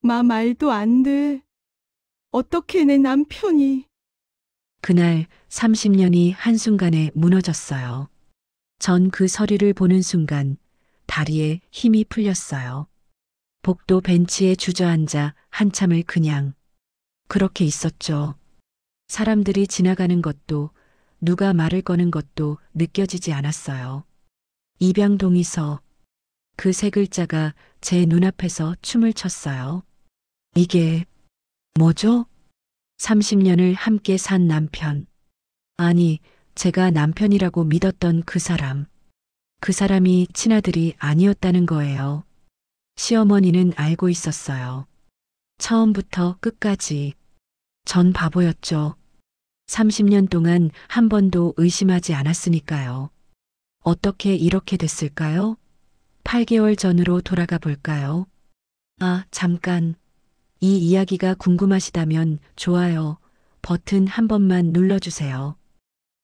말도 안 돼. 어떻게 내 남편이. 그날 30년이 한순간에 무너졌어요. 전 그 서류를 보는 순간 다리에 힘이 풀렸어요. 복도 벤치에 주저앉아 한참을 그냥 그렇게 있었죠. 사람들이 지나가는 것도 누가 말을 거는 것도 느껴지지 않았어요. 입양동이서 그 세 글자가 제 눈앞에서 춤을 췄어요. 이게 뭐죠? 30년을 함께 산 남편. 아니, 제가 남편이라고 믿었던 그 사람. 그 사람이 친아들이 아니었다는 거예요. 시어머니는 알고 있었어요. 처음부터 끝까지. 전 바보였죠. 30년 동안 한 번도 의심하지 않았으니까요. 어떻게 이렇게 됐을까요? 8개월 전으로 돌아가 볼까요? 아, 잠깐. 이 이야기가 궁금하시다면 좋아요 버튼 한 번만 눌러주세요.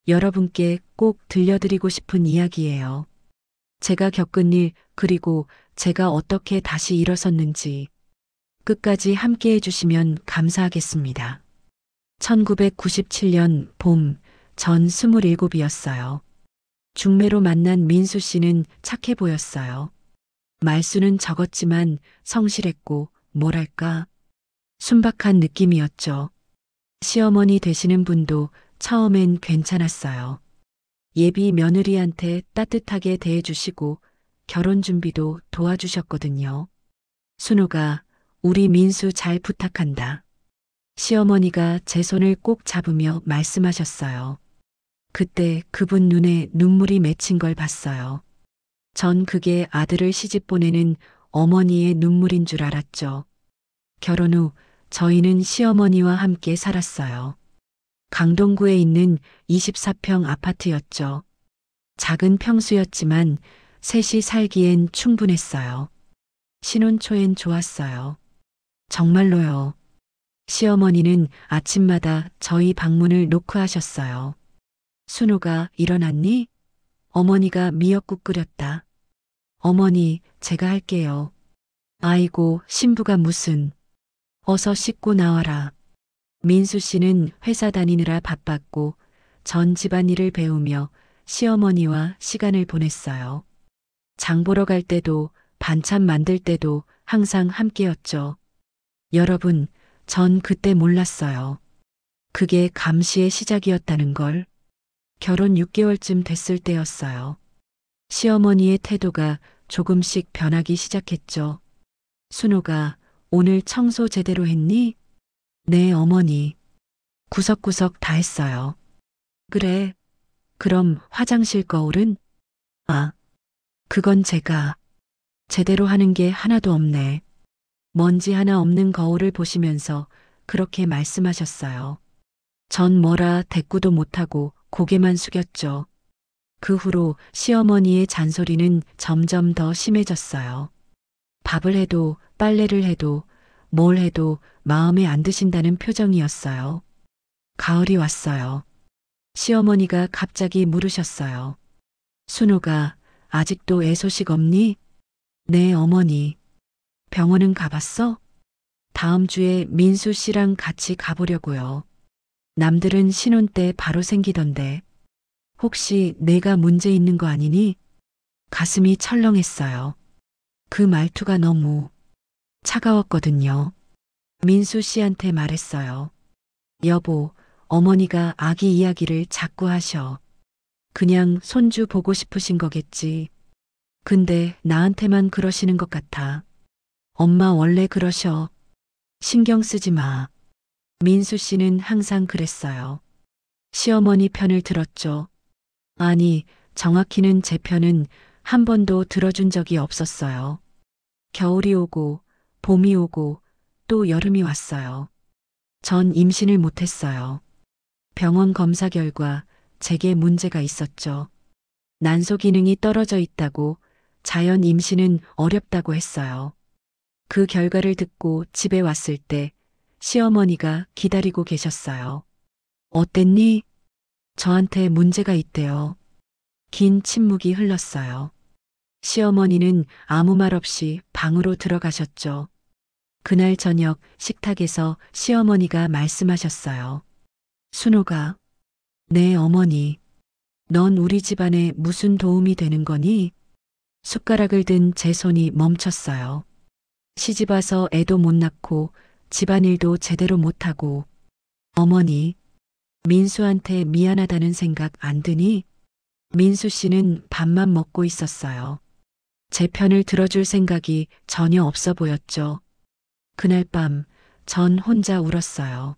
여러분께 꼭 들려드리고 싶은 이야기예요. 제가 겪은 일, 그리고 제가 어떻게 다시 일어섰는지 끝까지 함께 해주시면 감사하겠습니다. 1997년 봄, 전 27이었어요. 중매로 만난 민수 씨는 착해 보였어요. 말수는 적었지만 성실했고, 뭐랄까, 순박한 느낌이었죠. 시어머니 되시는 분도 처음엔 괜찮았어요. 예비 며느리한테 따뜻하게 대해주시고 결혼 준비도 도와주셨거든요. 순우가 우리 민수 잘 부탁한다. 시어머니가 제 손을 꼭 잡으며 말씀하셨어요. 그때 그분 눈에 눈물이 맺힌 걸 봤어요. 전 그게 아들을 시집 보내는 어머니의 눈물인 줄 알았죠. 결혼 후 저희는 시어머니와 함께 살았어요. 강동구에 있는 24평 아파트였죠. 작은 평수였지만 셋이 살기엔 충분했어요. 신혼 초엔 좋았어요. 정말로요. 시어머니는 아침마다 저희 방문을 노크하셨어요. 순우가 일어났니? 어머니가 미역국 끓였다. 어머니, 제가 할게요. 아이고, 신부가 무슨. 어서 씻고 나와라. 민수 씨는 회사 다니느라 바빴고 전 집안일을 배우며 시어머니와 시간을 보냈어요. 장 보러 갈 때도 반찬 만들 때도 항상 함께였죠. 여러분, 전 그때 몰랐어요. 그게 감시의 시작이었다는 걸. 결혼 6개월쯤 됐을 때였어요. 시어머니의 태도가 조금씩 변하기 시작했죠. 순우가 오늘 청소 제대로 했니? 네, 어머니. 구석구석 다 했어요. 그래. 그럼 화장실 거울은? 아, 그건 제가 제대로 하는 게 하나도 없네. 먼지 하나 없는 거울을 보시면서 그렇게 말씀하셨어요. 전 뭐라 대꾸도 못하고 고개만 숙였죠. 그 후로 시어머니의 잔소리는 점점 더 심해졌어요. 밥을 해도 빨래를 해도 뭘 해도 마음에 안 드신다는 표정이었어요. 가을이 왔어요. 시어머니가 갑자기 물으셨어요. 순우가 아직도 애 소식 없니? 네, 어머니. 병원은 가봤어? 다음 주에 민수 씨랑 같이 가보려고요. 남들은 신혼 때 바로 생기던데. 혹시 내가 문제 있는 거 아니니? 가슴이 철렁했어요. 그 말투가 너무 차가웠거든요. 민수 씨한테 말했어요. 여보, 어머니가 아기 이야기를 자꾸 하셔. 그냥 손주 보고 싶으신 거겠지. 근데 나한테만 그러시는 것 같아. 엄마 원래 그러셔. 신경 쓰지 마. 민수 씨는 항상 그랬어요. 시어머니 편을 들었죠. 아니, 정확히는 제 편은 한 번도 들어준 적이 없었어요. 겨울이 오고, 봄이 오고, 또 여름이 왔어요. 전 임신을 못했어요. 병원 검사 결과 제게 문제가 있었죠. 난소 기능이 떨어져 있다고, 자연 임신은 어렵다고 했어요. 그 결과를 듣고 집에 왔을 때 시어머니가 기다리고 계셨어요. 어땠니? 저한테 문제가 있대요. 긴 침묵이 흘렀어요. 시어머니는 아무 말 없이 방으로 들어가셨죠. 그날 저녁 식탁에서 시어머니가 말씀하셨어요. 순호가, 네 어머니, 넌 우리 집안에 무슨 도움이 되는 거니? 숟가락을 든 제 손이 멈췄어요. 시집 와서 애도 못 낳고 집안일도 제대로 못하고 어머니, 민수한테 미안하다는 생각 안 드니? 민수 씨는 밥만 먹고 있었어요. 제 편을 들어줄 생각이 전혀 없어 보였죠. 그날 밤 전 혼자 울었어요.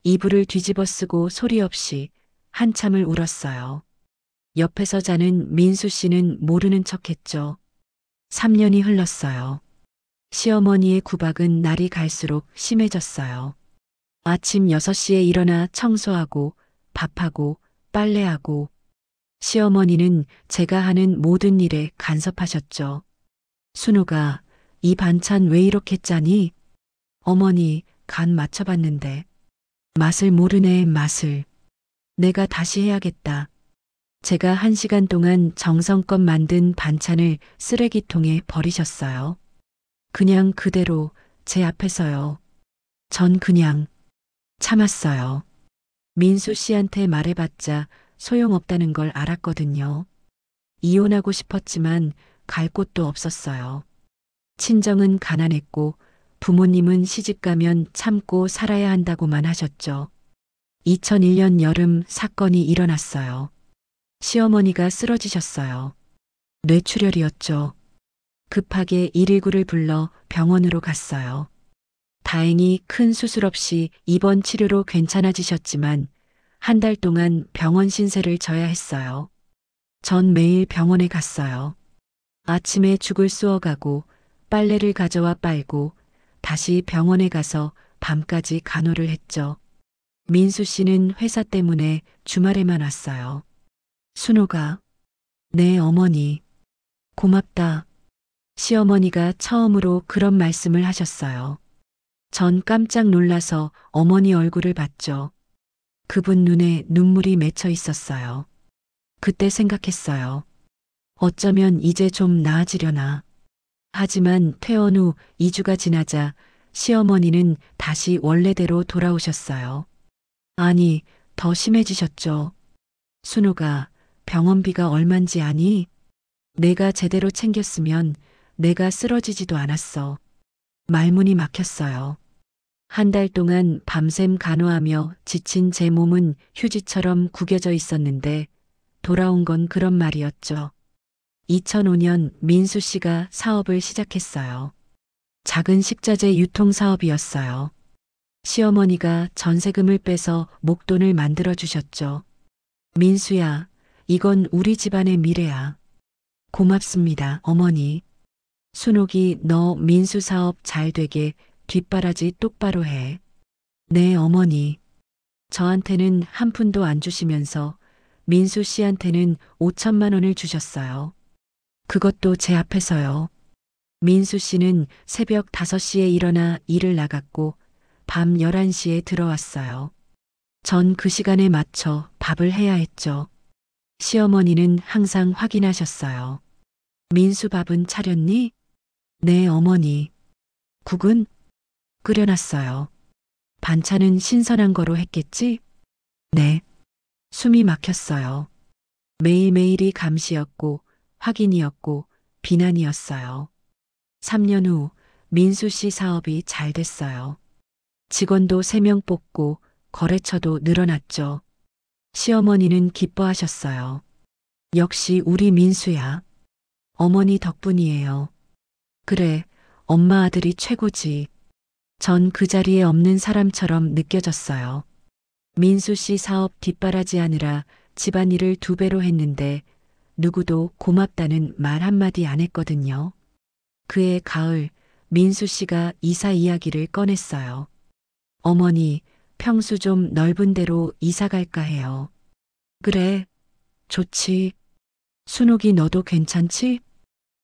이불을 뒤집어 쓰고 소리 없이 한참을 울었어요. 옆에서 자는 민수 씨는 모르는 척했죠. 3년이 흘렀어요. 시어머니의 구박은 날이 갈수록 심해졌어요. 아침 6시에 일어나 청소하고 밥하고 빨래하고 시어머니는 제가 하는 모든 일에 간섭하셨죠. 순우가 이 반찬 왜 이렇게 짜니? 어머니 간 맞춰봤는데 맛을 모르네 맛을. 내가 다시 해야겠다. 제가 1시간 동안 정성껏 만든 반찬을 쓰레기통에 버리셨어요. 그냥 그대로 제 앞에서요. 전 그냥 참았어요. 민수 씨한테 말해봤자 소용없다는 걸 알았거든요. 이혼하고 싶었지만 갈 곳도 없었어요. 친정은 가난했고 부모님은 시집가면 참고 살아야 한다고만 하셨죠. 2001년 여름 사건이 일어났어요. 시어머니가 쓰러지셨어요. 뇌출혈이었죠. 급하게 119를 불러 병원으로 갔어요. 다행히 큰 수술 없이 입원 치료로 괜찮아지셨지만 1달 동안 병원 신세를 져야 했어요. 전 매일 병원에 갔어요. 아침에 죽을 쑤어가고 빨래를 가져와 빨고 다시 병원에 가서 밤까지 간호를 했죠. 민수 씨는 회사 때문에 주말에만 왔어요. 순호가, 네 어머니, 고맙다. 시어머니가 처음으로 그런 말씀을 하셨어요. 전 깜짝 놀라서 어머니 얼굴을 봤죠. 그분 눈에 눈물이 맺혀 있었어요. 그때 생각했어요. 어쩌면 이제 좀 나아지려나. 하지만 퇴원 후 2주가 지나자 시어머니는 다시 원래대로 돌아오셨어요. 아니, 더 심해지셨죠. 순우가 병원비가 얼만지 아니? 내가 제대로 챙겼으면 내가 쓰러지지도 않았어. 말문이 막혔어요. 1달 동안 밤샘 간호하며 지친 제 몸은 휴지처럼 구겨져 있었는데 돌아온 건 그런 말이었죠. 2005년 민수 씨가 사업을 시작했어요. 작은 식자재 유통 사업이었어요. 시어머니가 전세금을 빼서 목돈을 만들어 주셨죠. 민수야, 이건 우리 집안의 미래야. 고맙습니다, 어머니. 순옥이 너 민수 사업 잘 되게 뒷바라지 똑바로 해. 네, 어머니. 저한테는 한 푼도 안 주시면서 민수 씨한테는 5천만 원을 주셨어요. 그것도 제 앞에서요. 민수 씨는 새벽 5시에 일어나 일을 나갔고 밤 11시에 들어왔어요. 전 그 시간에 맞춰 밥을 해야 했죠. 시어머니는 항상 확인하셨어요. 민수 밥은 차렸니? 네, 어머니. 국은? 끓여놨어요. 반찬은 신선한 거로 했겠지? 네. 숨이 막혔어요. 매일매일이 감시였고 확인이었고 비난이었어요. 3년 후 민수 씨 사업이 잘 됐어요. 직원도 3명 뽑고 거래처도 늘어났죠. 시어머니는 기뻐하셨어요. 역시 우리 민수야. 어머니 덕분이에요. 그래, 엄마 아들이 최고지. 전 그 자리에 없는 사람처럼 느껴졌어요. 민수 씨 사업 뒷바라지하느라 집안일을 2배로 했는데 누구도 고맙다는 말 한마디 안 했거든요. 그해 가을 민수 씨가 이사 이야기를 꺼냈어요. 어머니, 평수 좀 넓은 데로 이사 갈까 해요. 그래, 좋지. 순옥이 너도 괜찮지?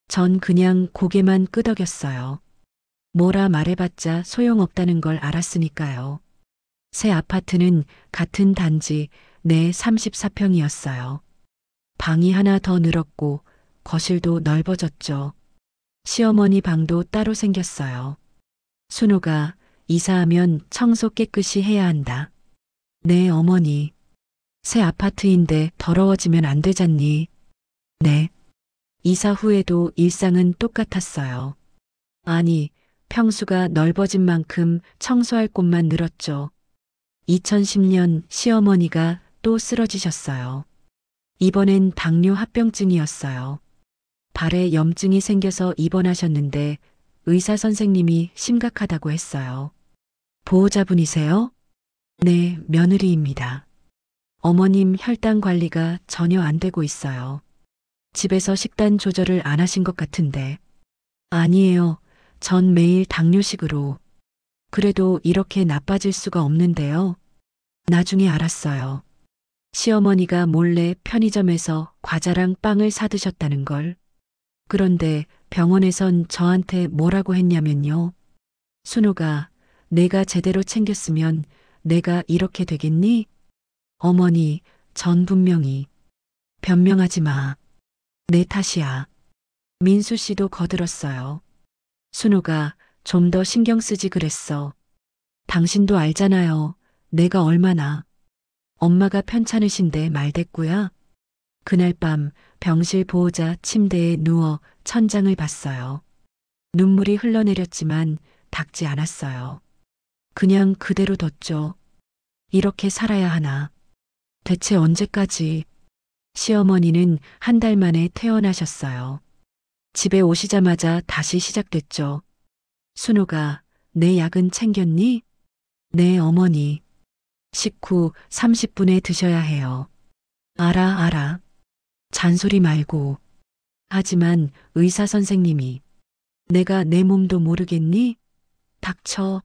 전 그냥 고개만 끄덕였어요. 뭐라 말해봤자 소용없다는 걸 알았으니까요. 새 아파트는 같은 단지 내 34평이었어요. 방이 하나 더 늘었고 거실도 넓어졌죠. 시어머니 방도 따로 생겼어요. 순호가 이사하면 청소 깨끗이 해야 한다. 네, 어머니. 새 아파트인데 더러워지면 안 되잖니. 네. 이사 후에도 일상은 똑같았어요. 아니, 평수가 넓어진 만큼 청소할 곳만 늘었죠. 2010년 시어머니가 또 쓰러지셨어요. 이번엔 당뇨 합병증이었어요. 발에 염증이 생겨서 입원하셨는데 의사 선생님이 심각하다고 했어요. 보호자분이세요? 네, 며느리입니다. 어머님 혈당 관리가 전혀 안 되고 있어요. 집에서 식단 조절을 안 하신 것 같은데. 아니에요. 전 매일 당뇨식으로. 그래도 이렇게 나빠질 수가 없는데요. 나중에 알았어요. 시어머니가 몰래 편의점에서 과자랑 빵을 사드셨다는 걸. 그런데 병원에선 저한테 뭐라고 했냐면요. 순호가 내가 제대로 챙겼으면 내가 이렇게 되겠니? 어머니, 전 분명히. 변명하지 마. 내 탓이야. 민수 씨도 거들었어요. 순호가 좀 더 신경 쓰지 그랬어. 당신도 알잖아요. 내가 얼마나. 엄마가 편찮으신데 말대꾸야. 그날 밤 병실 보호자 침대에 누워 천장을 봤어요. 눈물이 흘러내렸지만 닦지 않았어요. 그냥 그대로 뒀죠. 이렇게 살아야 하나. 대체 언제까지? 시어머니는 한 달 만에 퇴원하셨어요. 집에 오시자마자 다시 시작됐죠. 순호가 내 약은 챙겼니? 네, 어머니. 식후 30분에 드셔야 해요. 알아. 잔소리 말고. 하지만 의사 선생님이 내가 내 몸도 모르겠니? 닥쳐.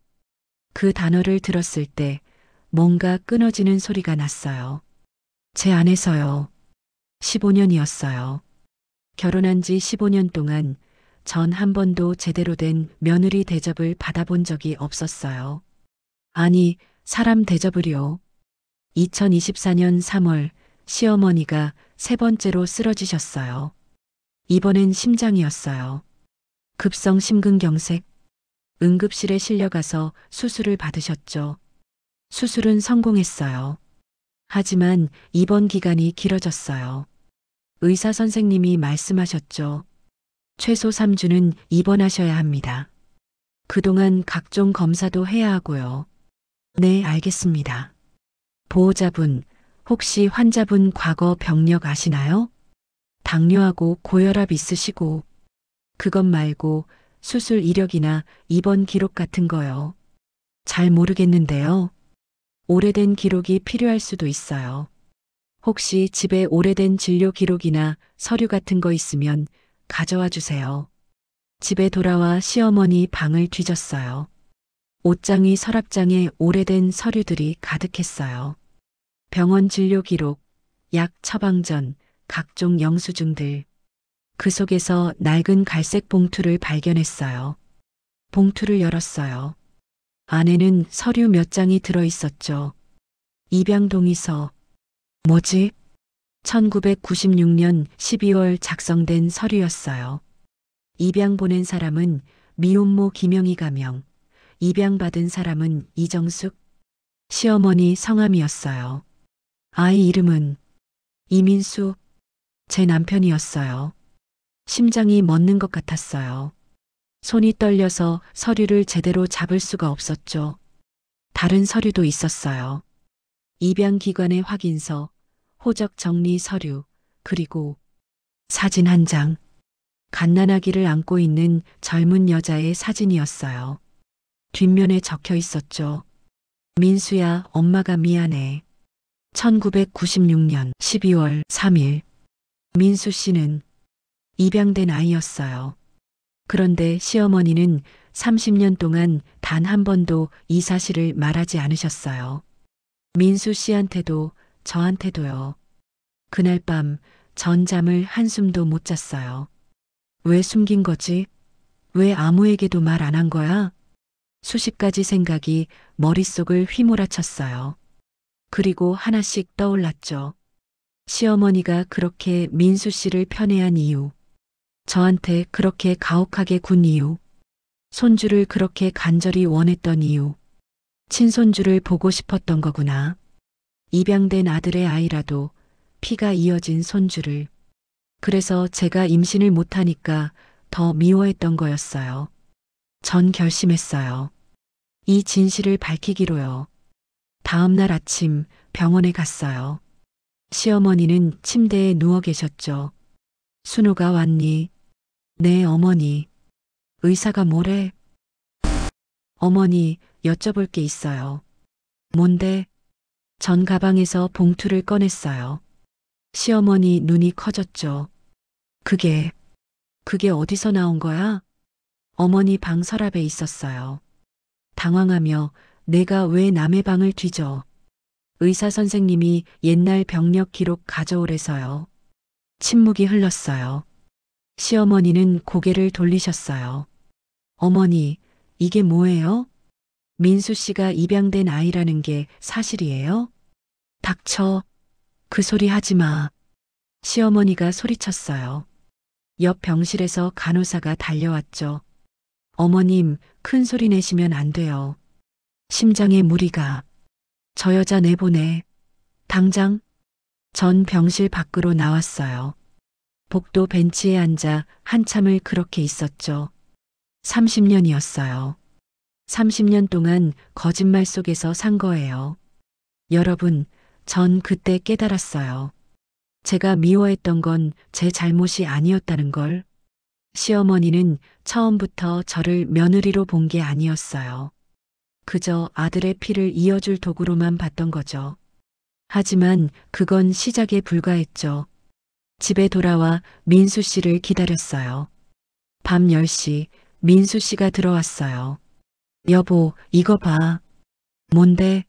그 단어를 들었을 때 뭔가 끊어지는 소리가 났어요. 제 안에서요. 15년이었어요. 결혼한 지 15년 동안 전 한 번도 제대로 된 며느리 대접을 받아본 적이 없었어요. 아니, 사람 대접을요. 2024년 3월 시어머니가 세 번째로 쓰러지셨어요. 이번엔 심장이었어요. 급성 심근경색. 응급실에 실려가서 수술을 받으셨죠. 수술은 성공했어요. 하지만 입원 기간이 길어졌어요. 의사 선생님이 말씀하셨죠. 최소 3주는 입원하셔야 합니다. 그동안 각종 검사도 해야 하고요. 네, 알겠습니다. 보호자분, 혹시 환자분 과거 병력 아시나요? 당뇨하고 고혈압 있으시고, 그것 말고 수술 이력이나 입원 기록 같은 거요. 잘 모르겠는데요. 오래된 기록이 필요할 수도 있어요. 혹시 집에 오래된 진료 기록이나 서류 같은 거 있으면 가져와 주세요. 집에 돌아와 시어머니 방을 뒤졌어요. 옷장이 서랍장에 오래된 서류들이 가득했어요. 병원 진료 기록, 약 처방전, 각종 영수증들. 그 속에서 낡은 갈색 봉투를 발견했어요. 봉투를 열었어요. 안에는 서류 몇 장이 들어 있었죠. 입양 동의서. 뭐지? 1996년 12월 작성된 서류였어요. 입양 보낸 사람은 미혼모 김영희 가명, 입양받은 사람은 이정숙, 시어머니 성함이었어요. 아이 이름은 이민수, 제 남편이었어요. 심장이 멎는 것 같았어요. 손이 떨려서 서류를 제대로 잡을 수가 없었죠. 다른 서류도 있었어요. 입양기관의 확인서, 호적 정리 서류, 그리고 사진 한 장. 갓난아기를 안고 있는 젊은 여자의 사진이었어요. 뒷면에 적혀 있었죠. 민수야, 엄마가 미안해. 1996년 12월 3일. 민수 씨는 입양된 아이였어요. 그런데 시어머니는 30년 동안 단 한 번도 이 사실을 말하지 않으셨어요. 민수 씨한테도 저한테도요. 그날 밤 전 잠을 한숨도 못 잤어요. 왜 숨긴 거지? 왜 아무에게도 말 안 한 거야? 수십 가지 생각이 머릿속을 휘몰아쳤어요. 그리고 하나씩 떠올랐죠. 시어머니가 그렇게 민수 씨를 편애한 이유. 저한테 그렇게 가혹하게 군 이유. 손주를 그렇게 간절히 원했던 이유. 친손주를 보고 싶었던 거구나. 입양된 아들의 아이라도 피가 이어진 손주를. 그래서 제가 임신을 못하니까 더 미워했던 거였어요. 전 결심했어요. 이 진실을 밝히기로요. 다음 날 아침 병원에 갔어요. 시어머니는 침대에 누워 계셨죠. 순우가 왔니? 네, 어머니. 의사가 뭐래? 어머니, 여쭤볼 게 있어요. 뭔데? 전 가방에서 봉투를 꺼냈어요. 시어머니 눈이 커졌죠. 그게 어디서 나온 거야? 어머니 방 서랍에 있었어요. 당황하며 내가 왜 남의 방을 뒤져? 의사 선생님이 옛날 병력 기록 가져오래서요. 침묵이 흘렀어요. 시어머니는 고개를 돌리셨어요. 어머니, 이게 뭐예요? 민수 씨가 입양된 아이라는 게 사실이에요? 닥쳐. 그 소리 하지 마. 시어머니가 소리쳤어요. 옆 병실에서 간호사가 달려왔죠. 어머님, 큰 소리 내시면 안 돼요. 심장에 무리가. 저 여자 내보내. 당장. 전 병실 밖으로 나왔어요. 복도 벤치에 앉아 한참을 그렇게 있었죠. 30년이었어요. 30년 동안 거짓말 속에서 산 거예요. 여러분, 전 그때 깨달았어요. 제가 미워했던 건 제 잘못이 아니었다는 걸. 시어머니는 처음부터 저를 며느리로 본 게 아니었어요. 그저 아들의 피를 이어줄 도구로만 봤던 거죠. 하지만 그건 시작에 불과했죠. 집에 돌아와 민수 씨를 기다렸어요. 밤 10시 민수 씨가 들어왔어요. 여보, 이거 봐. 뭔데?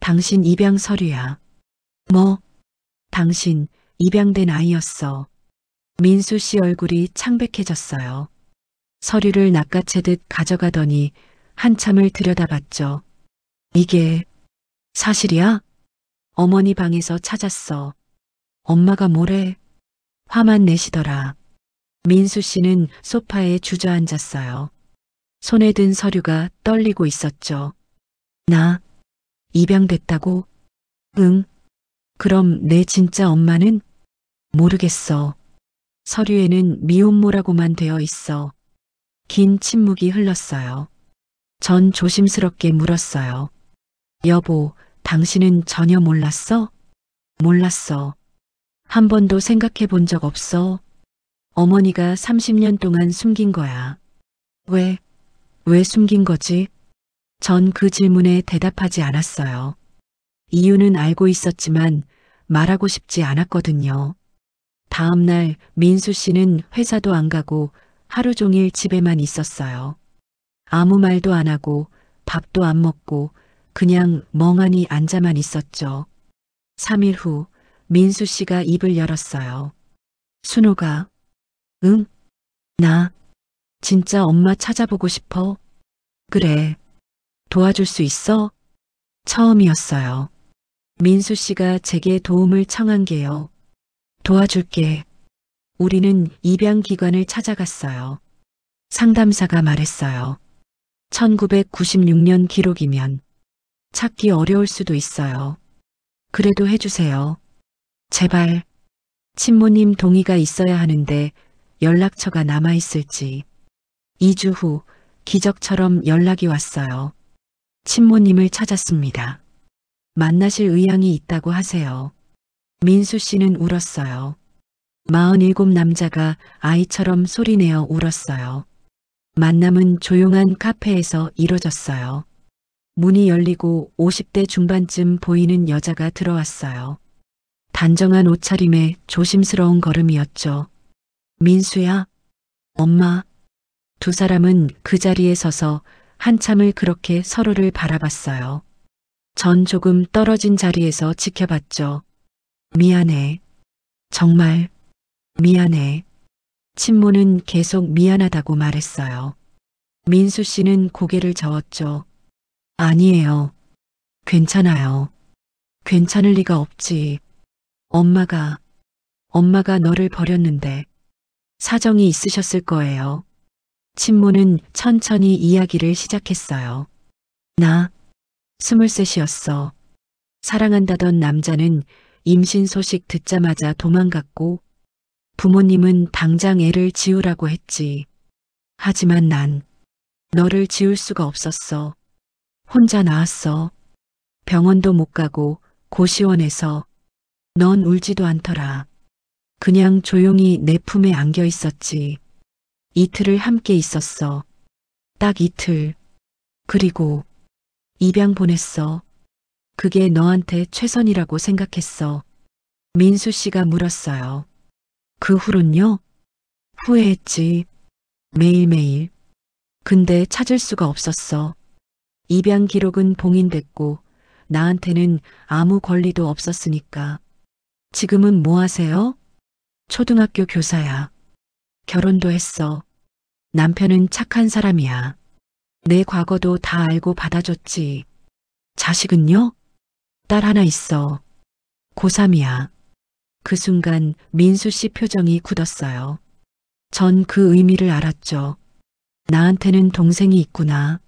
당신 입양 서류야. 뭐? 당신 입양된 아이였어. 민수 씨 얼굴이 창백해졌어요. 서류를 낚아채듯 가져가더니 한참을 들여다봤죠. 이게 사실이야? 어머니 방에서 찾았어. 엄마가 뭐래? 화만 내시더라. 민수 씨는 소파에 주저앉았어요. 손에 든 서류가 떨리고 있었죠. 나 입양됐다고? 응. 그럼 내 진짜 엄마는? 모르겠어. 서류에는 미혼모라고만 되어 있어. 긴 침묵이 흘렀어요. 전 조심스럽게 물었어요. 여보, 당신은 전혀 몰랐어? 몰랐어. 한 번도 생각해 본 적 없어. 어머니가 30년 동안 숨긴 거야. 왜 숨긴 거지? 전 그 질문에 대답하지 않았어요. 이유는 알고 있었지만 말하고 싶지 않았거든요. 다음 날 민수 씨는 회사도 안 가고 하루 종일 집에만 있었어요. 아무 말도 안 하고 밥도 안 먹고 그냥 멍하니 앉아만 있었죠. 3일 후 민수 씨가 입을 열었어요. 순호가, 응? 나 진짜 엄마 찾아보고 싶어. 그래. 도와줄 수 있어? 처음이었어요. 민수 씨가 제게 도움을 청한 게요. 도와줄게. 우리는 입양기관을 찾아갔어요. 상담사가 말했어요. 1996년 기록이면 찾기 어려울 수도 있어요. 그래도 해주세요. 제발. 친모님 동의가 있어야 하는데 연락처가 남아있을지. 2주 후 기적처럼 연락이 왔어요. 친모님을 찾았습니다. 만나실 의향이 있다고 하세요. 민수 씨는 울었어요. 47 남자가 아이처럼 소리내어 울었어요. 만남은 조용한 카페에서 이뤄졌어요. 문이 열리고 50대 중반쯤 보이는 여자가 들어왔어요. 단정한 옷차림에 조심스러운 걸음이었죠. 민수야? 엄마? 두 사람은 그 자리에 서서 한참을 그렇게 서로를 바라봤어요. 전 조금 떨어진 자리에서 지켜봤죠. 미안해. 정말 미안해. 친모는 계속 미안하다고 말했어요. 민수 씨는 고개를 저었죠. 아니에요. 괜찮아요. 괜찮을 리가 없지. 엄마가 너를 버렸는데 사정이 있으셨을 거예요. 친모는 천천히 이야기를 시작했어요. 나 23이었어. 사랑한다던 남자는 임신 소식 듣자마자 도망갔고 부모님은 당장 애를 지우라고 했지. 하지만 난 너를 지울 수가 없었어. 혼자 낳았어. 병원도 못 가고 고시원에서. 넌 울지도 않더라. 그냥 조용히 내 품에 안겨 있었지. 이틀을 함께 있었어. 딱 이틀. 그리고 입양 보냈어. 그게 너한테 최선이라고 생각했어. 민수 씨가 물었어요. 그 후론요? 후회했지. 매일매일. 근데 찾을 수가 없었어. 입양 기록은 봉인됐고 나한테는 아무 권리도 없었으니까. 지금은 뭐 하세요? 초등학교 교사야. 결혼도 했어. 남편은 착한 사람이야. 내 과거도 다 알고 받아줬지. 자식은요? 딸 하나 있어. 고3이야. 그 순간 민수 씨 표정이 굳었어요. 전 그 의미를 알았죠. 나한테는 동생이 있구나.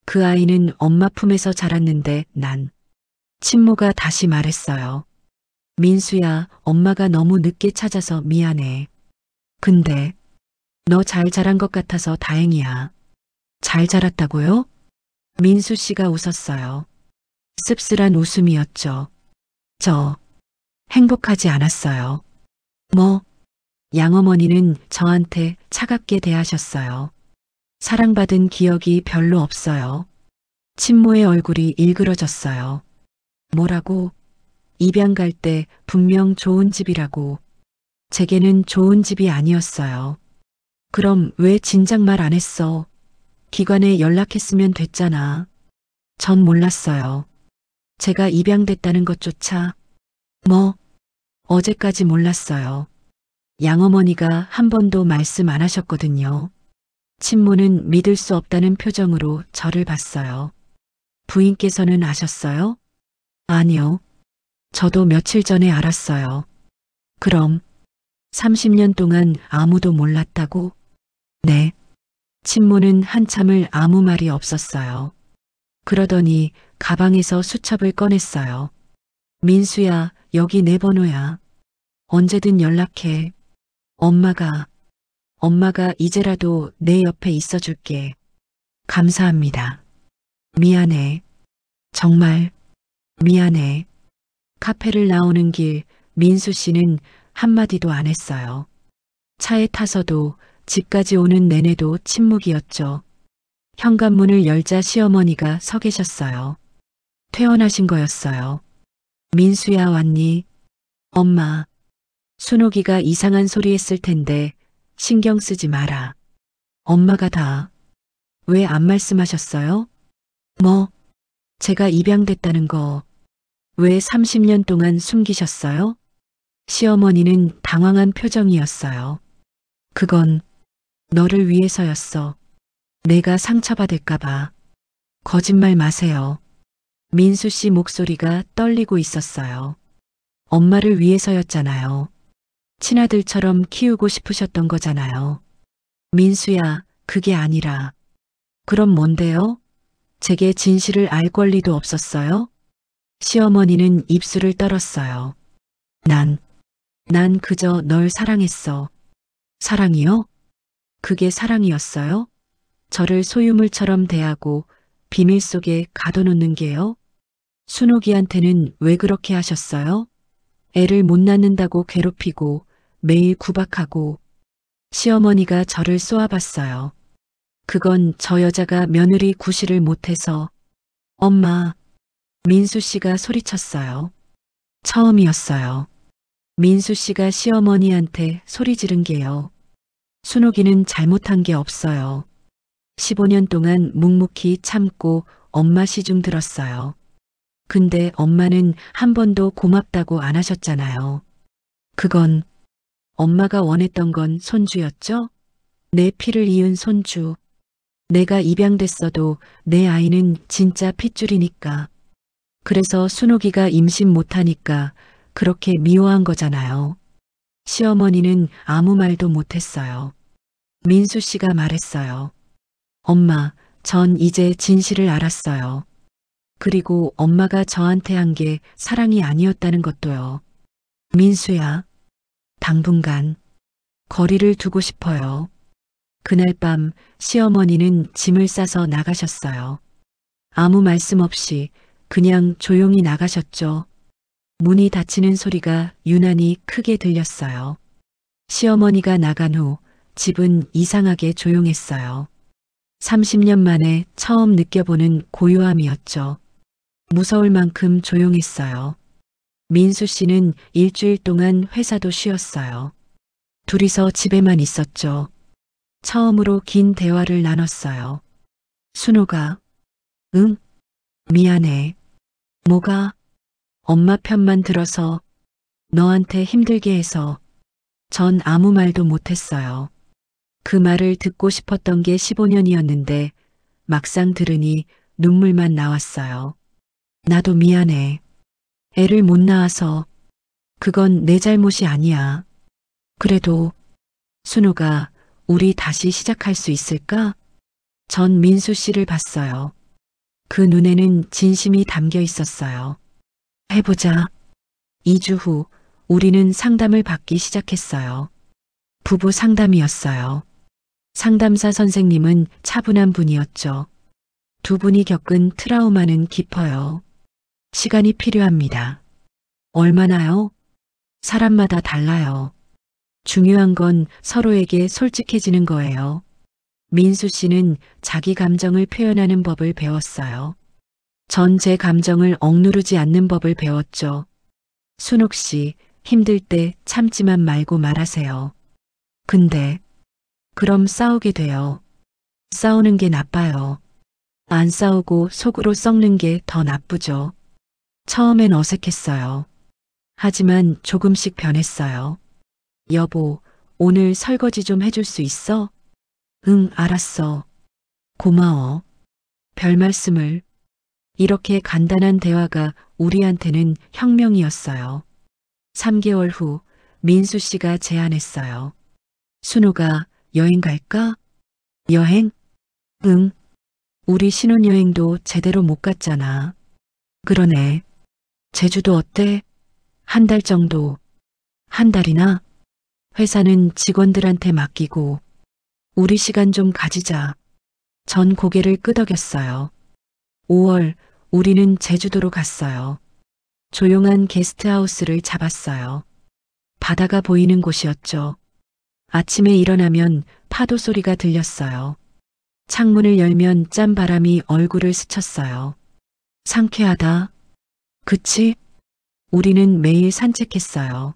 그 아이는 엄마 품에서 자랐는데 난. 친모가 다시 말했어요. 민수야, 엄마가 너무 늦게 찾아서 미안해. 근데 너 잘 자란 것 같아서 다행이야. 잘 자랐다고요? 민수 씨가 웃었어요. 씁쓸한 웃음이었죠. 저 행복하지 않았어요. 뭐? 양어머니는 저한테 차갑게 대하셨어요. 사랑받은 기억이 별로 없어요. 친모의 얼굴이 일그러졌어요. 뭐라고? 입양 갈 때 분명 좋은 집이라고. 제게는 좋은 집이 아니었어요. 그럼 왜 진작 말 안 했어? 기관에 연락했으면 됐잖아. 전 몰랐어요. 제가 입양됐다는 것조차. 뭐? 어제까지 몰랐어요. 양어머니가 한 번도 말씀 안 하셨거든요. 친모는 믿을 수 없다는 표정으로 저를 봤어요. 부인께서는 아셨어요? 아니요. 저도 며칠 전에 알았어요. 그럼 30년 동안 아무도 몰랐다고? 네. 친모는 한참을 아무 말이 없었어요. 그러더니 가방에서 수첩을 꺼냈어요. 민수야, 여기 내 번호야. 언제든 연락해. 엄마가 이제라도 내 옆에 있어줄게. 감사합니다. 미안해. 정말 미안해. 카페를 나오는 길 민수 씨는 한마디도 안 했어요. 차에 타서도 집까지 오는 내내도 침묵이었죠. 현관문을 열자 시어머니가 서 계셨어요. 퇴원하신 거였어요. 민수야 왔니? 엄마. 순옥이가 이상한 소리 했을 텐데 신경 쓰지 마라. 엄마가 다. 왜 안 말씀하셨어요? 뭐? 제가 입양됐다는 거. 왜 30년 동안 숨기셨어요? 시어머니는 당황한 표정이었어요. 그건 너를 위해서였어. 내가 상처받을까봐. 거짓말 마세요. 민수 씨 목소리가 떨리고 있었어요. 엄마를 위해서였잖아요. 친아들처럼 키우고 싶으셨던 거잖아요. 민수야, 그게 아니라. 그럼 뭔데요? 제게 진실을 알 권리도 없었어요? 시어머니는 입술을 떨었어요. 난 그저 널 사랑했어. 사랑이요? 그게 사랑이었어요? 저를 소유물처럼 대하고 비밀 속에 가둬놓는 게요? 순옥이한테는 왜 그렇게 하셨어요? 애를 못 낳는다고 괴롭히고 매일 구박하고. 시어머니가 저를 쏘아봤어요. 그건 저 여자가 며느리 구실을 못해서. 엄마. 민수 씨가 소리쳤어요. 처음이었어요. 민수 씨가 시어머니한테 소리 지른 게요. 순옥이는 잘못한 게 없어요. 15년 동안 묵묵히 참고 엄마 시중 들었어요. 근데 엄마는 한 번도 고맙다고 안 하셨잖아요. 그건 엄마가 원했던 건 손주였죠? 내 피를 이은 손주. 내가 입양됐어도 내 아이는 진짜 핏줄이니까. 그래서 순옥이가 임신 못하니까 그렇게 미워한 거잖아요. 시어머니는 아무 말도 못했어요. 민수 씨가 말했어요. 엄마, 전 이제 진실을 알았어요. 그리고 엄마가 저한테 한 게 사랑이 아니었다는 것도요. 민수야, 당분간 거리를 두고 싶어요. 그날 밤 시어머니는 짐을 싸서 나가셨어요. 아무 말씀 없이 그냥 조용히 나가셨죠. 문이 닫히는 소리가 유난히 크게 들렸어요. 시어머니가 나간 후 집은 이상하게 조용했어요. 30년 만에 처음 느껴보는 고요함이었죠. 무서울 만큼 조용했어요. 민수 씨는 일주일 동안 회사도 쉬었어요. 둘이서 집에만 있었죠. 처음으로 긴 대화를 나눴어요. 순호가, 응, 미안해. 뭐가? 엄마 편만 들어서 너한테 힘들게 해서 전 아무 말도 못했어요. 그 말을 듣고 싶었던 게 15년이었는데 막상 들으니 눈물만 나왔어요. 나도 미안해. 애를 못 낳아서 그건 내 잘못이 아니야. 그래도 순호가 우리 다시 시작할 수 있을까? 전 민수 씨를 봤어요. 그 눈에는 진심이 담겨 있었어요. 해보자. 2주 후 우리는 상담을 받기 시작했어요. 부부 상담이었어요. 상담사 선생님은 차분한 분이었죠. 두 분이 겪은 트라우마는 깊어요. 시간이 필요합니다. 얼마나요? 사람마다 달라요. 중요한 건 서로에게 솔직해지는 거예요. 민수 씨는 자기 감정을 표현하는 법을 배웠어요. 전 제 감정을 억누르지 않는 법을 배웠죠. 순옥 씨, 힘들 때 참지만 말고 말하세요. 근데 그럼 싸우게 돼요. 싸우는 게 나빠요. 안 싸우고 속으로 썩는 게 더 나쁘죠. 처음엔 어색했어요. 하지만 조금씩 변했어요. 여보, 오늘 설거지 좀 해줄 수 있어? 응, 알았어. 고마워. 별 말씀을. 이렇게 간단한 대화가 우리한테는 혁명이었어요. 3개월 후 민수 씨가 제안했어요. 순호가 여행 갈까? 여행? 응. 우리 신혼여행도 제대로 못 갔잖아. 그러네. 제주도 어때? 한 달 정도. 한 달이나? 회사는 직원들한테 맡기고 우리 시간 좀 가지자. 전 고개를 끄덕였어요. 5월 우리는 제주도로 갔어요. 조용한 게스트하우스를 잡았어요. 바다가 보이는 곳이었죠. 아침에 일어나면 파도 소리가 들렸어요. 창문을 열면 짠 바람이 얼굴을 스쳤어요. 상쾌하다. 그치? 우리는 매일 산책했어요.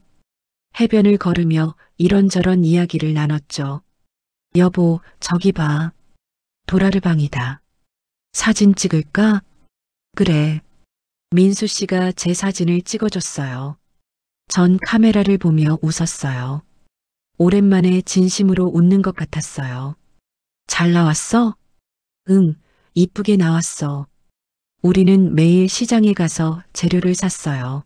해변을 걸으며 이런저런 이야기를 나눴죠. 여보, 저기 봐. 도라르방이다. 사진 찍을까? 그래. 민수 씨가 제 사진을 찍어줬어요. 전 카메라를 보며 웃었어요. 오랜만에 진심으로 웃는 것 같았어요. 잘 나왔어? 응, 이쁘게 나왔어. 우리는 매일 시장에 가서 재료를 샀어요.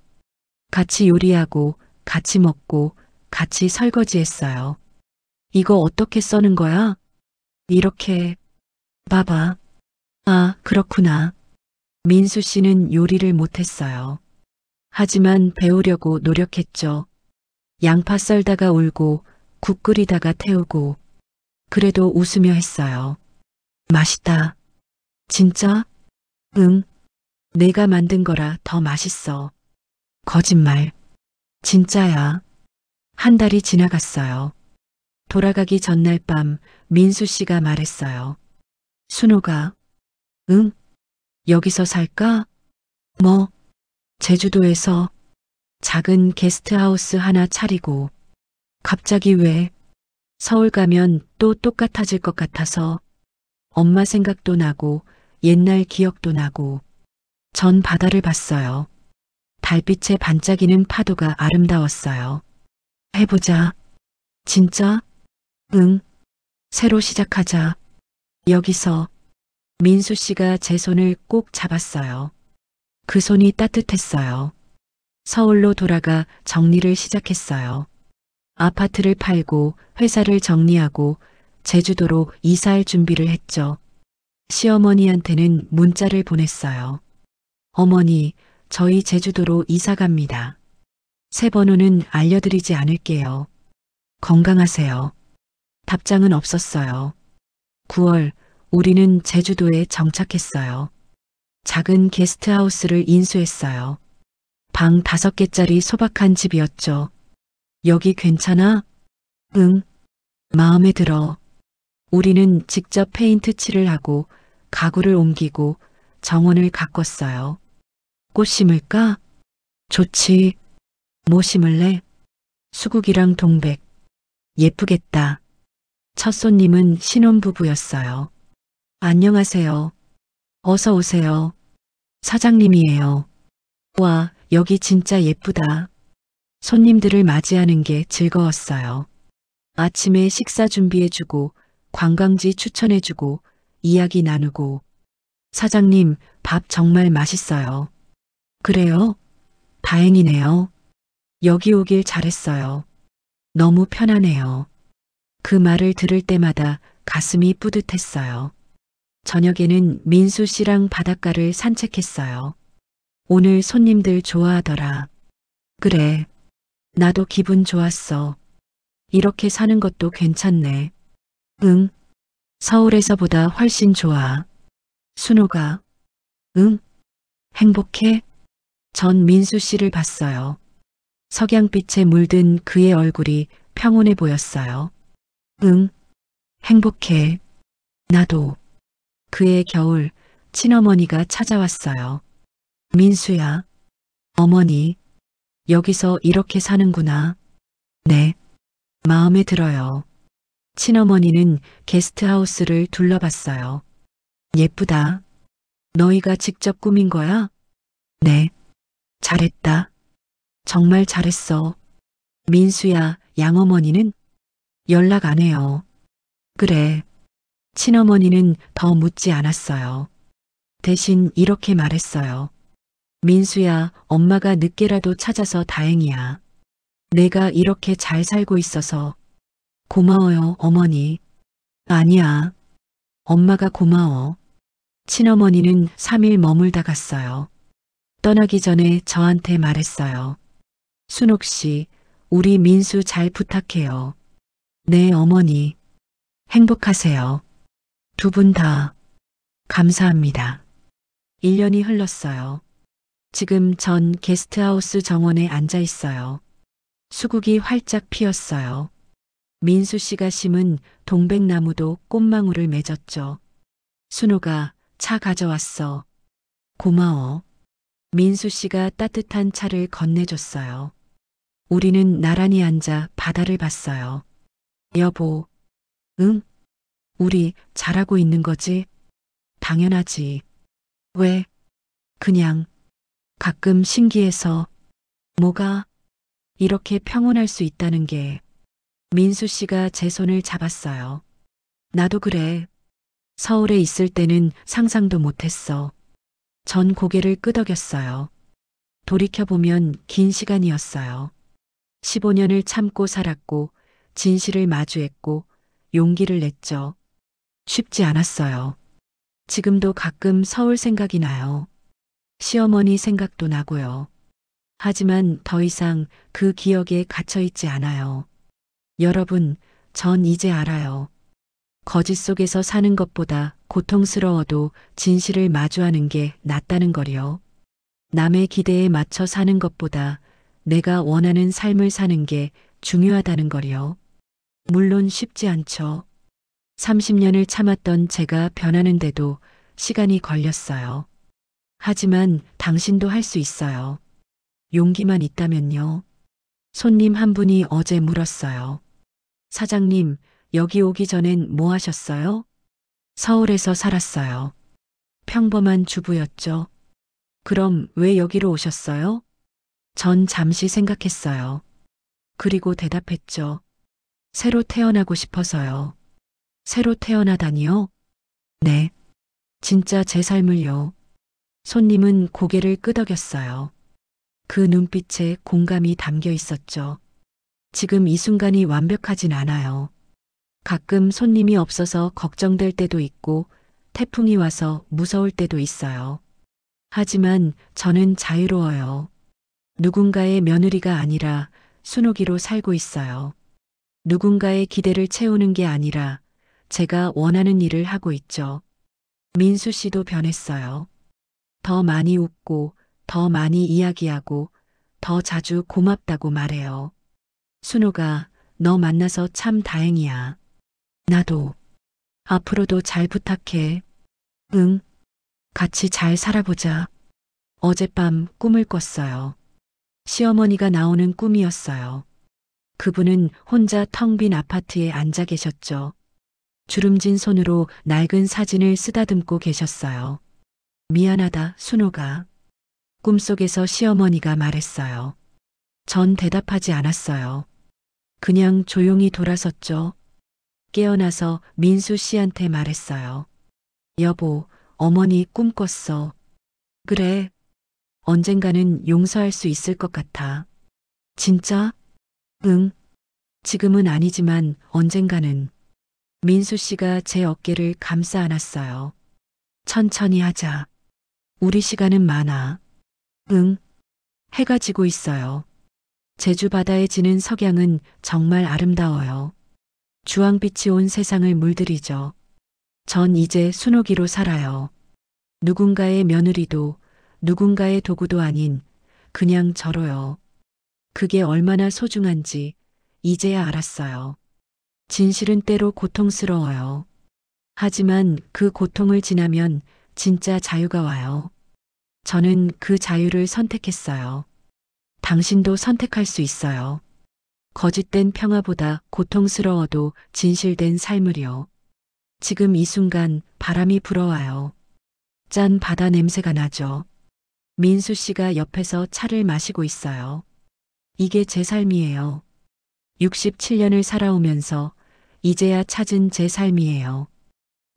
같이 요리하고, 같이 먹고, 같이 설거지했어요. 이거 어떻게 써는 거야? 이렇게. 봐봐. 아, 그렇구나. 민수 씨는 요리를 못했어요. 하지만 배우려고 노력했죠. 양파 썰다가 울고, 국 끓이다가 태우고, 그래도 웃으며 했어요. 맛있다. 진짜? 응. 내가 만든 거라 더 맛있어. 거짓말. 진짜야. 한 달이 지나갔어요. 돌아가기 전날 밤 민수 씨가 말했어요. 순호가, 응? 여기서 살까? 뭐? 제주도에서 작은 게스트하우스 하나 차리고. 갑자기 왜? 서울 가면 또 똑같아질 것 같아서. 엄마 생각도 나고 옛날 기억도 나고. 전 바다를 봤어요. 달빛에 반짝이는 파도가 아름다웠어요. 해보자. 진짜? 응. 새로 시작하자. 여기서. 민수 씨가 제 손을 꼭 잡았어요. 그 손이 따뜻했어요. 서울로 돌아가 정리를 시작했어요. 아파트를 팔고 회사를 정리하고 제주도로 이사할 준비를 했죠. 시어머니한테는 문자를 보냈어요. 어머니, 저희 제주도로 이사 갑니다. 새 번호는 알려드리지 않을게요. 건강하세요. 답장은 없었어요. 9월, 우리는 제주도에 정착했어요. 작은 게스트하우스를 인수했어요. 방 5개짜리 소박한 집이었죠. 여기 괜찮아? 응. 마음에 들어. 우리는 직접 페인트 칠을 하고 가구를 옮기고 정원을 가꿨어요. 꽃 심을까? 좋지. 뭐 심을래? 수국이랑 동백. 예쁘겠다. 첫 손님은 신혼부부였어요. 안녕하세요. 어서 오세요. 사장님이에요. 와, 여기 진짜 예쁘다. 손님들을 맞이하는 게 즐거웠어요. 아침에 식사 준비해주고, 관광지 추천해주고, 이야기 나누고. 사장님, 밥 정말 맛있어요. 그래요? 다행이네요. 여기 오길 잘했어요. 너무 편하네요. 그 말을 들을 때마다 가슴이 뿌듯했어요. 저녁에는 민수 씨랑 바닷가를 산책했어요. 오늘 손님들 좋아하더라. 그래. 나도 기분 좋았어. 이렇게 사는 것도 괜찮네. 응. 서울에서보다 훨씬 좋아. 순호가. 응. 행복해? 전 민수 씨를 봤어요. 석양빛에 물든 그의 얼굴이 평온해 보였어요. 응. 행복해. 나도. 그해 겨울, 친어머니가 찾아왔어요. 민수야. 어머니. 여기서 이렇게 사는구나. 네. 마음에 들어요. 친어머니는 게스트하우스를 둘러봤어요. 예쁘다. 너희가 직접 꾸민 거야? 네. 잘했다. 정말 잘했어. 민수야, 양어머니는? 연락 안 해요. 그래. 친어머니는 더 묻지 않았어요. 대신 이렇게 말했어요. 민수야, 엄마가 늦게라도 찾아서 다행이야. 내가 이렇게 잘 살고 있어서. 고마워요, 어머니. 아니야. 엄마가 고마워. 친어머니는 3일 머물다 갔어요. 떠나기 전에 저한테 말했어요. 순옥 씨, 우리 민수 잘 부탁해요. 네, 어머니. 행복하세요. 두 분 다. 감사합니다. 1년이 흘렀어요. 지금 전 게스트하우스 정원에 앉아 있어요. 수국이 활짝 피었어요. 민수 씨가 심은 동백나무도 꽃망울을 맺었죠. 순호가 차 가져왔어. 고마워. 민수 씨가 따뜻한 차를 건네줬어요. 우리는 나란히 앉아 바다를 봤어요. 여보, 응? 우리 잘하고 있는 거지? 당연하지. 왜? 그냥 가끔 신기해서. 뭐가? 이렇게 평온할 수 있다는 게. 민수 씨가 제 손을 잡았어요. 나도 그래. 서울에 있을 때는 상상도 못했어. 전 고개를 끄덕였어요. 돌이켜보면 긴 시간이었어요. 15년을 참고 살았고, 진실을 마주했고, 용기를 냈죠. 쉽지 않았어요. 지금도 가끔 서울 생각이 나요. 시어머니 생각도 나고요. 하지만 더 이상 그 기억에 갇혀있지 않아요. 여러분, 전 이제 알아요. 거짓 속에서 사는 것보다 고통스러워도 진실을 마주하는 게 낫다는 거요. 남의 기대에 맞춰 사는 것보다 내가 원하는 삶을 사는 게 중요하다는 거요. 물론 쉽지 않죠. 30년을 참았던 제가 변하는데도 시간이 걸렸어요. 하지만 당신도 할 수 있어요. 용기만 있다면요. 손님 한 분이 어제 물었어요. 사장님, 여기 오기 전엔 뭐 하셨어요? 서울에서 살았어요. 평범한 주부였죠. 그럼 왜 여기로 오셨어요? 전 잠시 생각했어요. 그리고 대답했죠. 새로 태어나고 싶어서요. 새로 태어나다니요? 네. 진짜 제 삶을요. 손님은 고개를 끄덕였어요. 그 눈빛에 공감이 담겨 있었죠. 지금 이 순간이 완벽하진 않아요. 가끔 손님이 없어서 걱정될 때도 있고 태풍이 와서 무서울 때도 있어요. 하지만 저는 자유로워요. 누군가의 며느리가 아니라 순옥이로 살고 있어요. 누군가의 기대를 채우는 게 아니라 제가 원하는 일을 하고 있죠. 민수 씨도 변했어요. 더 많이 웃고, 더 많이 이야기하고, 더 자주 고맙다고 말해요. 순옥아, 너 만나서 참 다행이야. 나도. 앞으로도 잘 부탁해. 응. 같이 잘 살아보자. 어젯밤 꿈을 꿨어요. 시어머니가 나오는 꿈이었어요. 그분은 혼자 텅 빈 아파트에 앉아 계셨죠. 주름진 손으로 낡은 사진을 쓰다듬고 계셨어요. 미안하다, 순옥아. 꿈속에서 시어머니가 말했어요. 전 대답하지 않았어요. 그냥 조용히 돌아섰죠. 깨어나서 민수 씨한테 말했어요. 여보, 어머니 꿈 꿨어. 그래. 언젠가는 용서할 수 있을 것 같아. 진짜? 응. 지금은 아니지만 언젠가는. 민수 씨가 제 어깨를 감싸 안았어요. 천천히 하자. 우리 시간은 많아. 응. 해가 지고 있어요. 제주 바다에 지는 석양은 정말 아름다워요. 주황빛이 온 세상을 물들이죠. 전 이제 순옥이로 살아요. 누군가의 며느리도 누군가의 도구도 아닌 그냥 저로요. 그게 얼마나 소중한지 이제야 알았어요. 진실은 때로 고통스러워요. 하지만 그 고통을 지나면 진짜 자유가 와요. 저는 그 자유를 선택했어요. 당신도 선택할 수 있어요. 거짓된 평화보다 고통스러워도 진실된 삶을요. 지금 이 순간 바람이 불어와요. 짠 바다 냄새가 나죠. 민수 씨가 옆에서 차를 마시고 있어요. 이게 제 삶이에요. 67년을 살아오면서 이제야 찾은 제 삶이에요.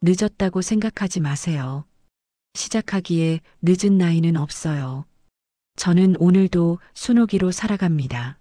늦었다고 생각하지 마세요. 시작하기에 늦은 나이는 없어요. 저는 오늘도 순옥이로 살아갑니다.